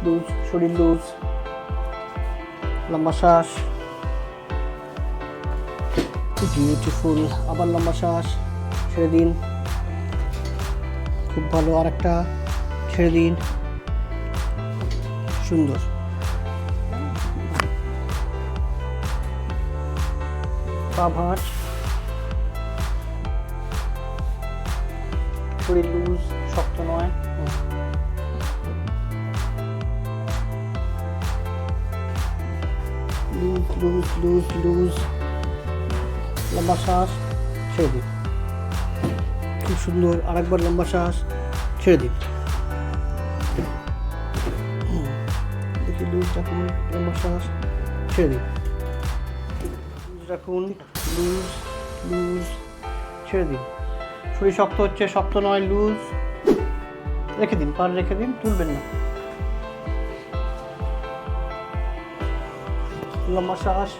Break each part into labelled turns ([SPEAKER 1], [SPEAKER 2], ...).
[SPEAKER 1] Loose, শরীর loose, লম্বা শ্বাস, বিউটিফুল। আবার লম্বা শ্বাস, ছেড়ে দিন, খুব ভালো। আর একটা, ছেড়ে দিন, সুন্দর। পা ভাঁজ, শরীর লুজ, শক্ত নয়। লুজ লুজ লুজ লুজ, লম্বা শ্বাস, ছেড়ে দিন, খুব সুন্দর। আরেকবার লম্বা শ্বাস, ছেড়ে দিন। দেখি লুজ রাখুন, লম্বা শ্বাস, ছেড়ে দিন। লুজ রাখুন, লুজ লুজ, ছেড়ে দিন। শরীর শক্ত হচ্ছে, শক্ত নয়, লুজ। রেখে দিন, পার রেখে দিন, তুলবেন না। লম্বা শ্বাস,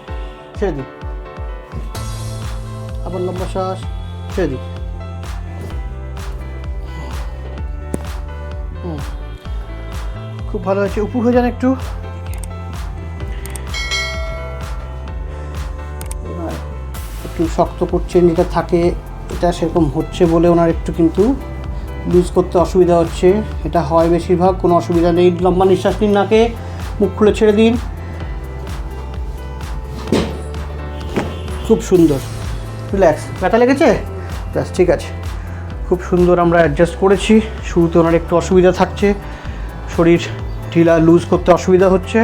[SPEAKER 1] ছেড়ে দিন। আবার লম্বা শ্বাস, ছেড়ে দিন। খুব ভালো হয়েছে। উপর হয়ে যান একটু। একটু শক্ত করছেন, যেটা থাকে এটা সেরকম হচ্ছে বলে ওনার একটু কিন্তু লুজ করতে অসুবিধা হচ্ছে। এটা হয় বেশিরভাগ, কোনো অসুবিধা নেই। লম্বা নিঃশ্বাস নিন, নাকে মুখ খুলে ছেড়ে দিন। খুব সুন্দর, রিল্যাক্স। ব্যথা লেগেছে? ব্যাস, ঠিক আছে, খুব সুন্দর। আমরা অ্যাডজাস্ট করেছি। শুরুতে ওনার একটু অসুবিধা থাকছে, শরীর ঢিলা লুজ করতে অসুবিধা হচ্ছে।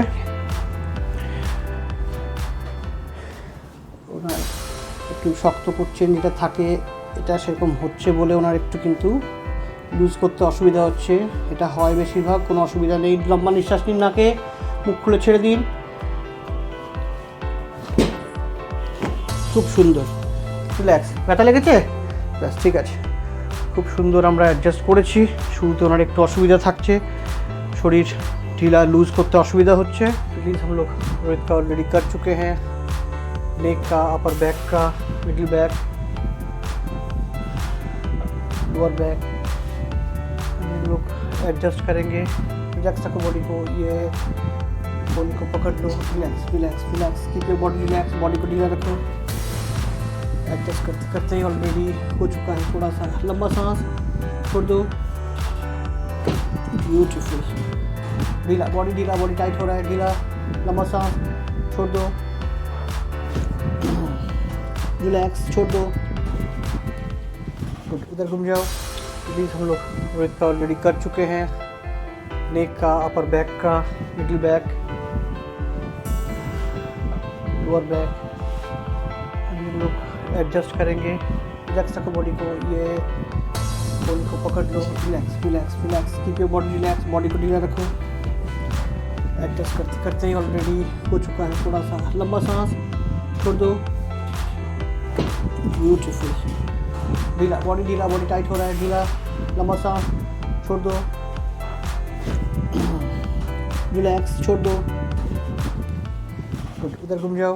[SPEAKER 1] ওনার একটু শক্ত করছেন, যেটা থাকে এটা সেরকম হচ্ছে বলে ওনার একটু কিন্তু লুজ করতে অসুবিধা হচ্ছে। এটা হয় বেশিরভাগ, কোনো অসুবিধা নেই। লম্বা নিঃশ্বাস নিন, নাকে মুখ খুলে ছেড়ে দিন। খুব সুন্দর, রিল্যাক্স। ব্যথা লেগেছে? ব্যাস, ঠিক আছে, খুব সুন্দর। আমরা অ্যাডজাস্ট করেছি। শুরুতে ওনার একটু অসুবিধা থাকছে, शरीर ढीला लूज करते असुविधा होच्छे। रिलीज हम लोग रोहित का ऑलरेडी कर चुके हैं। नेक का, अपर बैक का, मिडिल बैक, लोअर बैक हम लोग एडजस्ट करेंगे। रिलैक्स रखो बॉडी को, ये बॉडी को पकड़ लो। Relax relax relax, keep your body relax, body को ढीला रखो। एडजस्ट करते करते ही ऑलरेडी हो चुका है। थोड़ा सा लंबा सांस छोड़ दो। ब्यूटीफुल। ढीला बॉडी टाइट हो रहा है, ढीला लंबा सांस छोड़ दो। रिलैक्स, छोड़ दो। इधर घूम जाओ। प्लीज हम लोग रोहित का ऑलरेडी कर चुके हैं। नेक का, अपर बैक का, मिडिल बैक, लोअर बैक हम लोग एडजस्ट करेंगे। रिलैक्स रखो बॉडी को, ये बॉडी को पकड़ लो। Relax relax relax, keep your body relax, body को ढीला रखो। एडजस्ट करते करते ही ऑलरेडी हो चुका है। थोड़ा सा लंबा सांस छोड़ दो। ब्यूटीफुल। ढीला बॉडी टाइट हो रहा है, ढीला लंबा सांस छोड़ दो। रिलैक्स, छोड़ दो। इधर घूम जाओ।